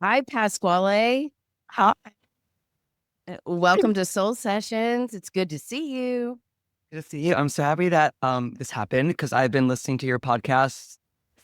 Hi, Pasquale. Hi, Welcome to Soul Sessions. It's good to see you. good to see you. I'm so happy that this happened because I've been listening to your podcast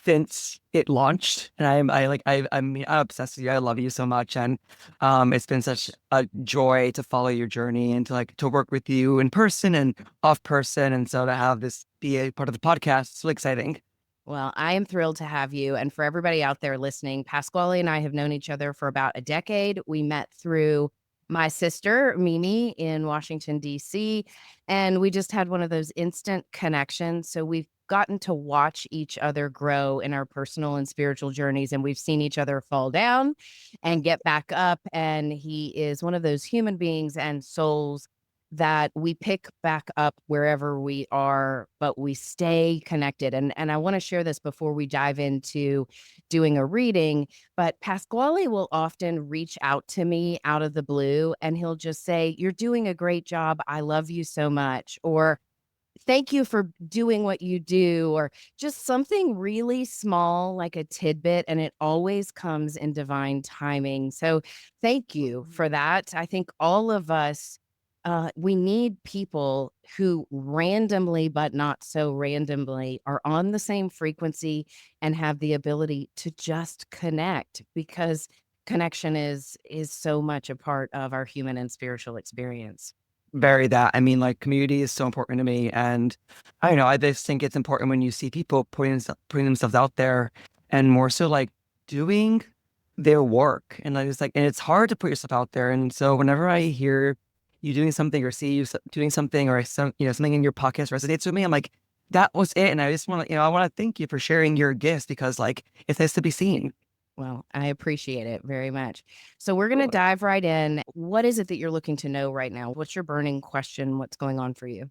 since it launched, and I'm obsessed with you. I love you so much, and it's been such a joy to follow your journey and to work with you in person and off person, and so to have this be a part of the podcast, it's really exciting. Well, I am thrilled to have you. And for everybody out there listening, Pasquale and I have known each other for about a decade. We met through my sister, Mimi, in Washington, D.C., and we just had one of those instant connections. So we've gotten to watch each other grow in our personal and spiritual journeys, and we've seen each other fall down and get back up. And he is one of those human beings and souls that we pick back up wherever we are, but we stay connected. And I want to share this before we dive into doing a reading. But Pasquale will often reach out to me out of the blue and he'll just say, "You're doing a great job. I love you so much." Or "Thank you for doing what you do," or just something really small like a tidbit, and it always comes in divine timing. So thank you for that. I think all of us, we need people who randomly, but not so randomly, are on the same frequency and have the ability to just connect, because connection is so much a part of our human and spiritual experience. Very that. I mean, like community is so important to me, and I don't know. I just think it's important when you see people putting themselves out there, and more so like doing their work, and like and it's hard to put yourself out there. And so whenever I hear you doing something or see you doing something or something in your podcast resonates with me, I'm like, that was it. And I just want to I want to thank you for sharing your gifts because like it's nice to be seen. Well, I appreciate it very much. So we're going to dive right in. What is it that you're looking to know right now? What's your burning question? What's going on for you?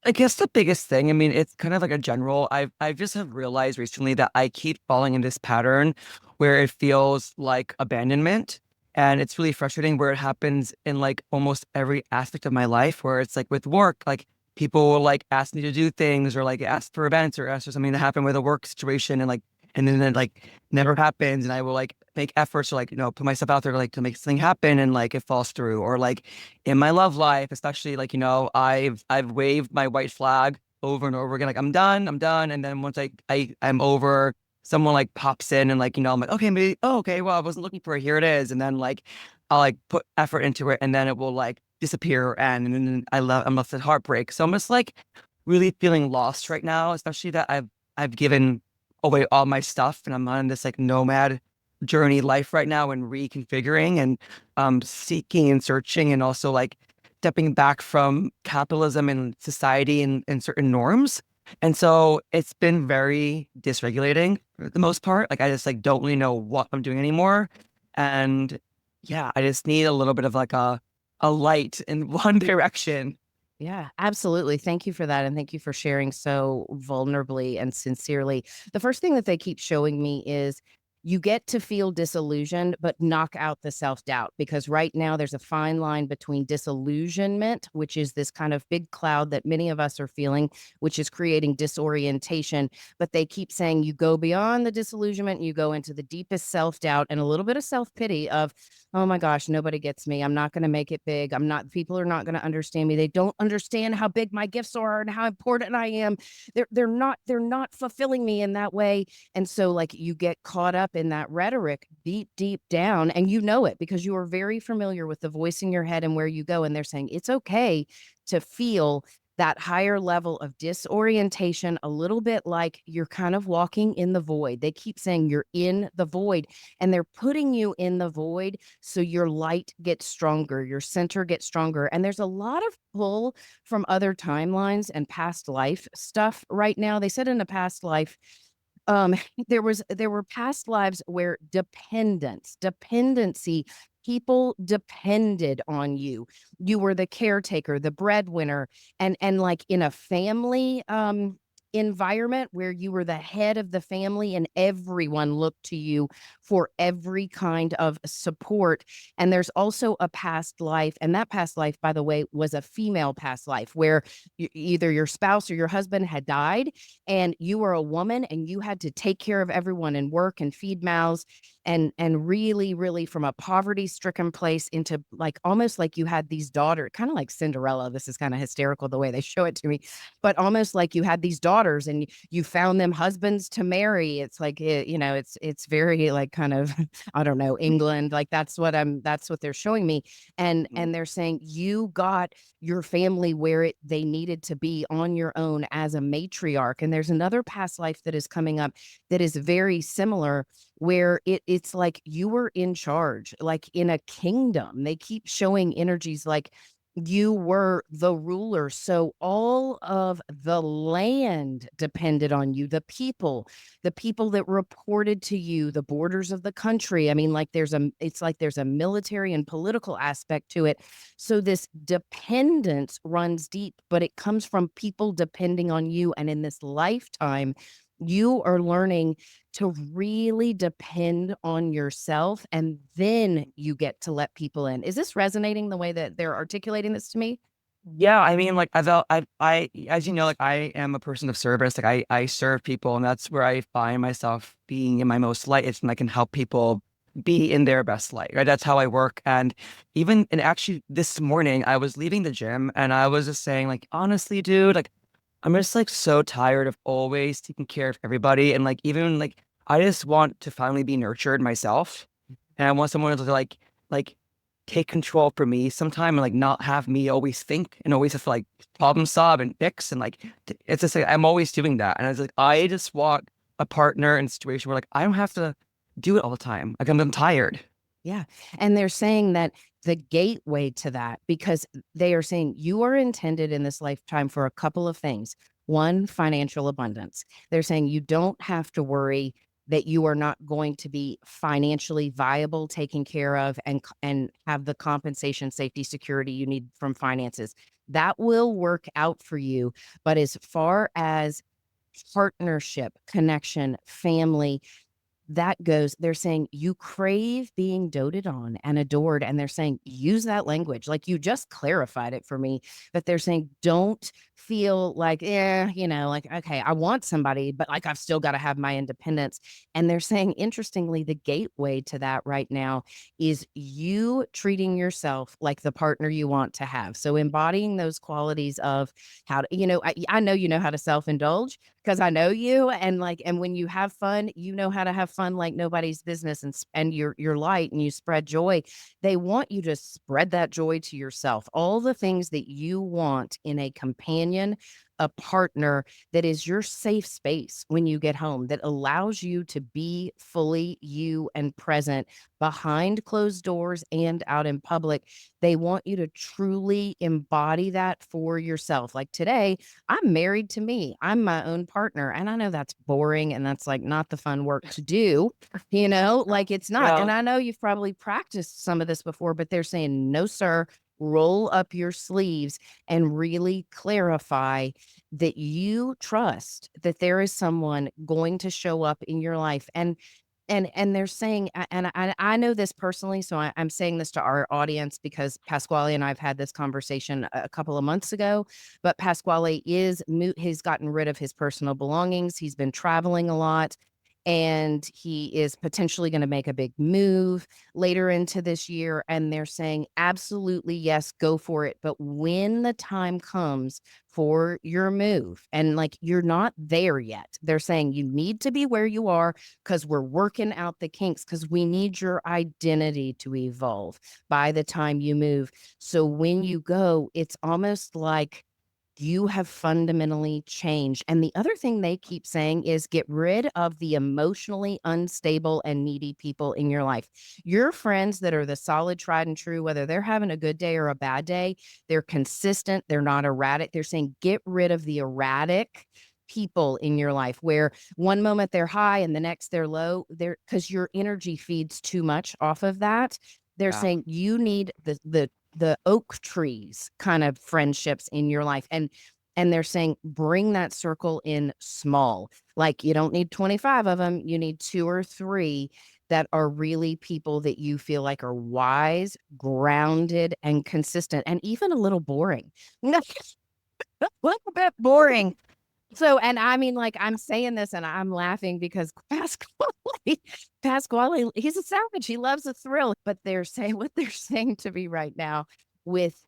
I guess the biggest thing, I mean, it's kind of like a general. I've just have realized recently that I keep falling in this pattern where it feels like abandonment. And it's really frustrating where it happens in like almost every aspect of my life, where it's like with work, like people will like ask me to do things or like ask for events or ask for something to happen with a work situation and like and then it like never happens. And I will like make efforts to like, put myself out there to make something happen and like it falls through. Or like in my love life, especially like, I've waved my white flag over and over again, like I'm done. And then once I'm over, someone like pops in and like, I'm like, okay, maybe, oh, okay, well, I wasn't looking for it. Here it is. And then like I'll like put effort into it and then it will like disappear and then I'm left with heartbreak. So I'm just like really feeling lost right now, especially that I've given away all my stuff and I'm on this like nomad journey life right now and reconfiguring and seeking and searching and also like stepping back from capitalism and society and certain norms. And so it's been very dysregulating for the most part. Like I just like don't really know what I'm doing anymore. And yeah, I just need a little bit of like a light in one direction. Yeah, absolutely. Thank you for that. And thank you for sharing so vulnerably and sincerely. The first thing that they keep showing me is you get to feel disillusioned, but knock out the self doubt, because right now there's a fine line between disillusionment, which is this kind of big cloud that many of us are feeling, which is creating disorientation. But they keep saying you go beyond the disillusionment, you go into the deepest self doubt and a little bit of self pity of, "Oh my gosh, nobody gets me. I'm not going to make it big. People are not going to understand me. They don't understand how big my gifts are and how important I am. They're not fulfilling me in that way." And so like you get caught up in that rhetoric deep down, and you know it because you are very familiar with the voice in your head and where you go. And they're saying it's okay to feel that higher level of disorientation, a little bit like you're kind of walking in the void. They keep saying you're in the void, and they're putting you in the void so your light gets stronger, your center gets stronger. And there's a lot of pull from other timelines and past life stuff right now. They said in a past life, um there were past lives where dependency, people depended on you. You were the caretaker, the breadwinner, and like in a family, environment where you were the head of the family and everyone looked to you for every kind of support. And there's also a past life. And that past life, by the way, was a female past life where either your spouse or your husband had died and you were a woman and you had to take care of everyone and work and feed mouths and really, really from a poverty stricken place into like almost like you had these daughters, kind of like Cinderella. This is kind of hysterical the way they show it to me, but almost like you had these daughters and you found them husbands to marry. It's like it's very like kind of I don't know, England, like that's what they're showing me. And they're saying you got your family where they needed to be on your own as a matriarch. And there's another past life that is coming up that is very similar where it's like you were in charge, like in a kingdom. They keep showing energies like you were the ruler. So all of the land depended on you, the people that reported to you, the borders of the country. I mean, like it's like there's a military and political aspect to it. So this dependence runs deep, but it comes from people depending on you. And in this lifetime, you are learning to really depend on yourself, and then you get to let people in. Is this resonating the way that they're articulating this to me? Yeah, I mean, like as you know, like I am a person of service. Like I serve people, and that's where I find myself being in my most light. It's when I can help people be in their best light, right? That's how I work. And actually this morning I was leaving the gym and I was just saying, like, honestly, dude, like I'm just like so tired of always taking care of everybody. And like even like I just want to finally be nurtured myself. And I want someone to like take control for me sometime and like not have me always think and always have to like problem solve and fix and like it's just like I'm always doing that. And I was like, I just want a partner in a situation where like I don't have to do it all the time. Like I'm tired. Yeah. And they're saying that the gateway to that, because they are saying you are intended in this lifetime for a couple of things. One, financial abundance. They're saying you don't have to worry that you are not going to be financially viable, taken care of, and have the compensation, safety, security you need from finances. That will work out for you. But as far as partnership, connection, family, that goes, they're saying you crave being doted on and adored. And they're saying, use that language. Like you just clarified it for me, that they're saying, don't feel like, like, okay, I want somebody, but like I've still got to have my independence. And they're saying, interestingly, the gateway to that right now is you treating yourself like the partner you want to have. So embodying those qualities of how to, I know you know how to self indulge because I know you, and like and when you have fun, you know how to have fun like nobody's business, and you're light and you spread joy. They want you to spread that joy to yourself. All the things that you want in a companion, a partner that is your safe space when you get home, that allows you to be fully you and present behind closed doors and out in public. They want you to truly embody that for yourself. Like today, I'm married to me. I'm my own partner. And I know that's boring and that's like not the fun work to do, like it's not. Yeah. And I know you've probably practiced some of this before, but they're saying, no, sir, roll up your sleeves and really clarify that you trust that there is someone going to show up in your life. And they're saying, and I know this personally, so I'm saying this to our audience because Pasquale and I've had this conversation a couple of months ago. But Pasquale he's gotten rid of his personal belongings. He's been traveling a lot, and he is potentially going to make a big move later into this year. And they're saying, absolutely, yes, go for it. But when the time comes for your move, and like you're not there yet, they're saying you need to be where you are because we're working out the kinks, because we need your identity to evolve by the time you move. So when you go, it's almost like you have fundamentally changed. And the other thing they keep saying is get rid of the emotionally unstable and needy people in your life. Your friends that are the solid, tried and true, whether they're having a good day or a bad day, they're consistent, they're not erratic. They're saying get rid of the erratic people in your life where one moment they're high and the next they're low, they're because your energy feeds too much off of that. They're Yeah. saying you need the oak trees kind of friendships in your life. And they're saying, bring that circle in small. Like you don't need 25 of them, you need two or three that are really people that you feel like are wise, grounded, and consistent, and even a little boring. A little bit boring. So, and I mean, like, I'm saying this and I'm laughing because Pasquale, he's a savage. He loves a thrill. But they're saying what they're saying to me right now with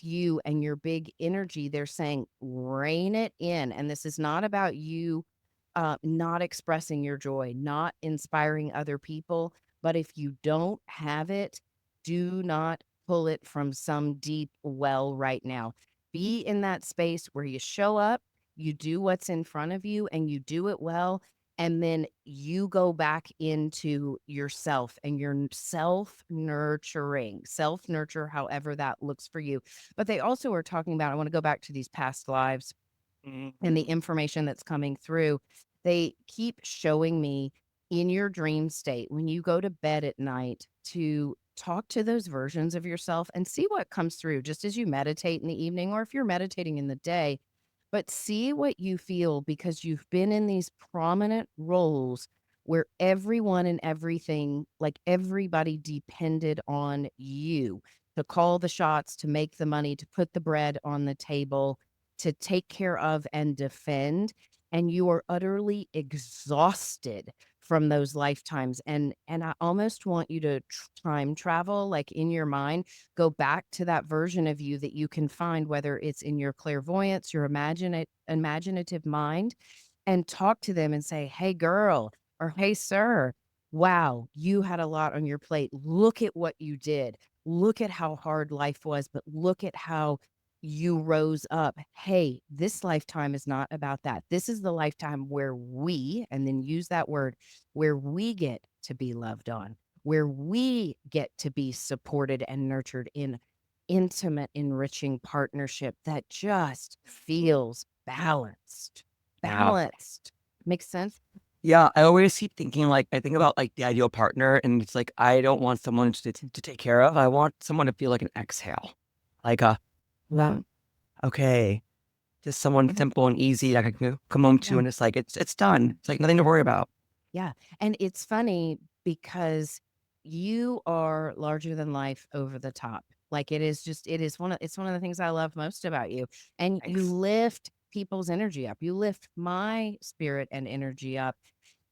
you and your big energy, they're saying rein it in. And this is not about you not expressing your joy, not inspiring other people. But if you don't have it, do not pull it from some deep well right now. Be in that space where you show up, you do what's in front of you, and you do it well. And then you go back into yourself and your self nurturing, self nurture, however that looks for you. But they also are talking about, I want to go back to these past lives and the information that's coming through. They keep showing me in your dream state when you go to bed at night to talk to those versions of yourself and see what comes through just as you meditate in the evening or if you're meditating in the day. But see what you feel because you've been in these prominent roles where everyone and everything, like everybody depended on you to call the shots, to make the money, to put the bread on the table, to take care of and defend, and you are utterly exhausted from those lifetimes. And I almost want you to time travel, like in your mind, go back to that version of you that you can find, whether it's in your clairvoyance, your imaginative mind, and talk to them and say, hey girl, or hey sir, wow, you had a lot on your plate. Look at what you did. Look at how hard life was, but look at how you rose up. Hey, this lifetime is not about that. This is the lifetime where we, and then use that word, where we get to be loved on, where we get to be supported and nurtured in intimate, enriching partnership that just feels balanced. Yeah. Balanced. Makes sense? Yeah, I always keep thinking like I think about like the ideal partner, and it's like I don't want someone to take care of. I want someone to feel like an exhale, like a Yeah. okay, just someone simple and easy that I can come home to, Yeah. and it's like it's done. It's like nothing to worry about. Yeah. And it's funny because you are larger than life over the top. Like it is just, it's one of the things I love most about you. And you Thanks. lift people's energy up. You lift my spirit and energy up.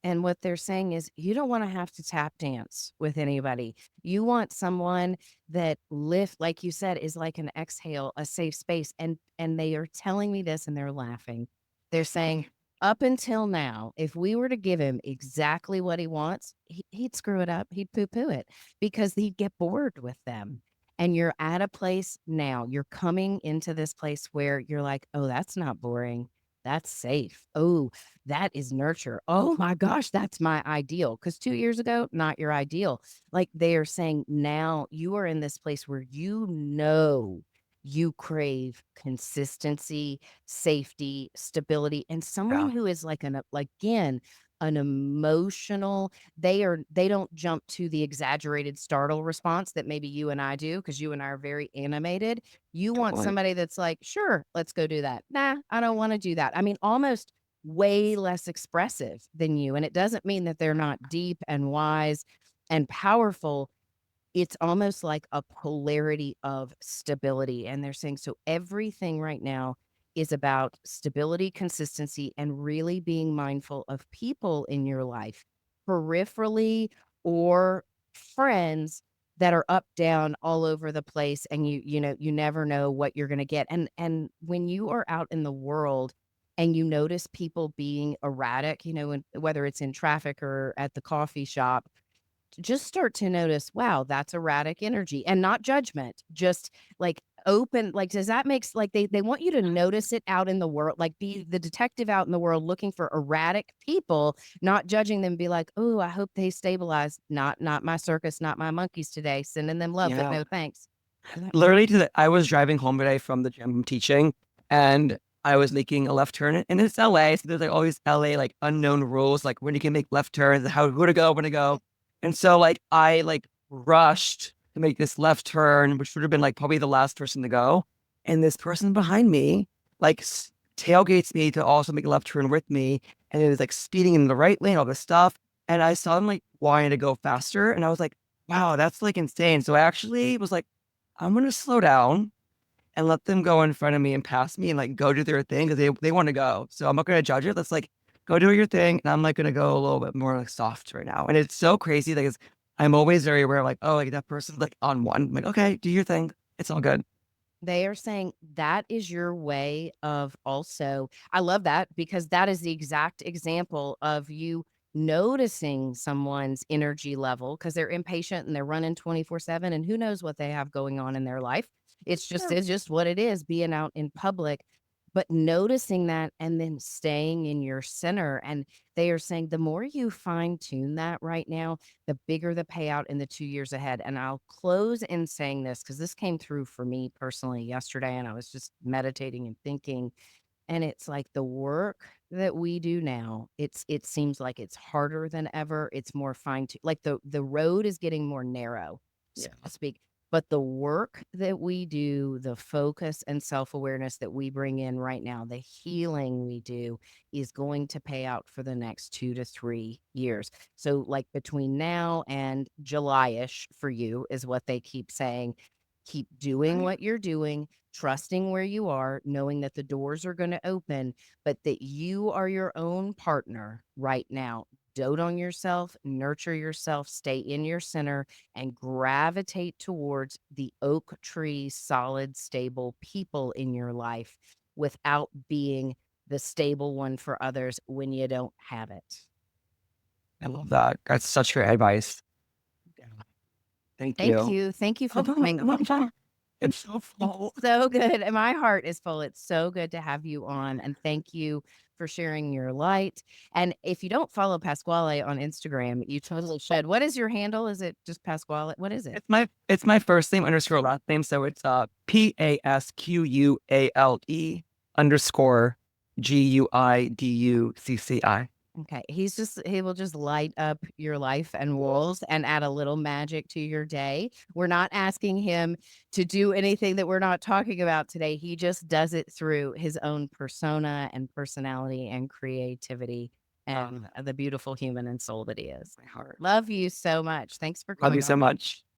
And what they're saying is you don't want to have to tap dance with anybody. You want someone that like you said, is like an exhale, a safe space. And they are telling me this and they're laughing. They're saying, up until now, if we were to give him exactly what he wants, he'd screw it up. He'd poo-poo it because he'd get bored with them. And you're at a place now, you're coming into this place where you're like, oh, that's not boring. That's safe. Oh, that is nurture. Oh my gosh, that's my ideal. Because 2 years ago, not your ideal. Like they are saying now you are in this place where you crave consistency, safety, stability, and someone Yeah. who is like again, an emotional, they don't jump to the exaggerated startle response that maybe you and I do, because you and I are very animated. You want Totally. somebody that's like, sure, let's go do that. Nah, I don't want to do that. I mean, almost way less expressive than you. And it doesn't mean that they're not deep and wise and powerful. It's almost like a polarity of stability. And they're saying, so everything right now is about stability, consistency, and really being mindful of people in your life, peripherally or friends that are up, down, all over the place. And you never know what you're going to get. And when you are out in the world and you notice people being erratic, whether it's in traffic or at the coffee shop, just start to notice, wow, that's erratic energy, and not judgment, just like open, like, does that makes like they want you to notice it out in the world, like be the detective out in the world looking for erratic people, not judging them, be like, oh, I hope they stabilize. Not my circus, not my monkeys today, sending them love, but Yeah. no thanks. Literally, I was driving home today from the gym I'm teaching, and I was making a left turn, and it's LA, so there's like all these LA like unknown rules, like when you can make left turns, how who to go, when to go, and so like I like rushed to make this left turn, which would have been like probably the last person to go, and this person behind me like tailgates me to also make a left turn with me. And it was like speeding in the right lane, all this stuff. And I saw them like wanting to go faster. And I was like, wow, that's like insane. So I actually was like, I'm going to slow down and let them go in front of me and pass me and like go do their thing because they want to go. So I'm not going to judge it. Let's like go do your thing. And I'm like going to go a little bit more like soft right now. And it's so crazy because I'm always very aware of like, oh, like that person's like on one. I'm like, okay, do your thing. It's all good. They are saying that is your way of also I love that because that is the exact example of you noticing someone's energy level because 'cause they're impatient and they're running 24/7 and who knows what they have going on in their life. It's just what it is being out in public, but noticing that and then staying in your center, and they are saying the more you fine tune that right now, the bigger the payout in the 2 years ahead, and I'll close in saying this because this came through for me personally yesterday, and I was just meditating and thinking, and it's like the work that we do now, it seems like it's harder than ever, it's more fine tu like, the road is getting more narrow, so Yeah. to speak, but the work that we do, the focus and self-awareness that we bring in right now, the healing we do is going to pay out for the next 2 to 3 years. So, like, between now and July-ish for you is what they keep saying. Keep doing Right. what you're doing, trusting where you are, knowing that the doors are gonna open, but that you are your own partner right now. Dote on yourself, nurture yourself, stay in your center, and gravitate towards the oak tree, solid, stable people in your life without being the stable one for others when you don't have it. I love that. That's such great advice. Yeah. Thank Thank you. you. Thank you for coming on. It's so It's full. so good, and my heart is full. It's so good to have you on, and thank you for sharing your light, and if you don't follow Pasquale on Instagram, you totally should. What is your handle? Is it just Pasquale? What is it? It's my first name underscore last name. So it's PASQUALE underscore GUIDUCCI. Okay, he will just light up your life and walls and add a little magic to your day. We're not asking him to do anything that we're not talking about today. He just does it through his own persona and personality and creativity and Um, the beautiful human and soul that he is. my heart. Love you so much. Thanks for Love you coming so on. much.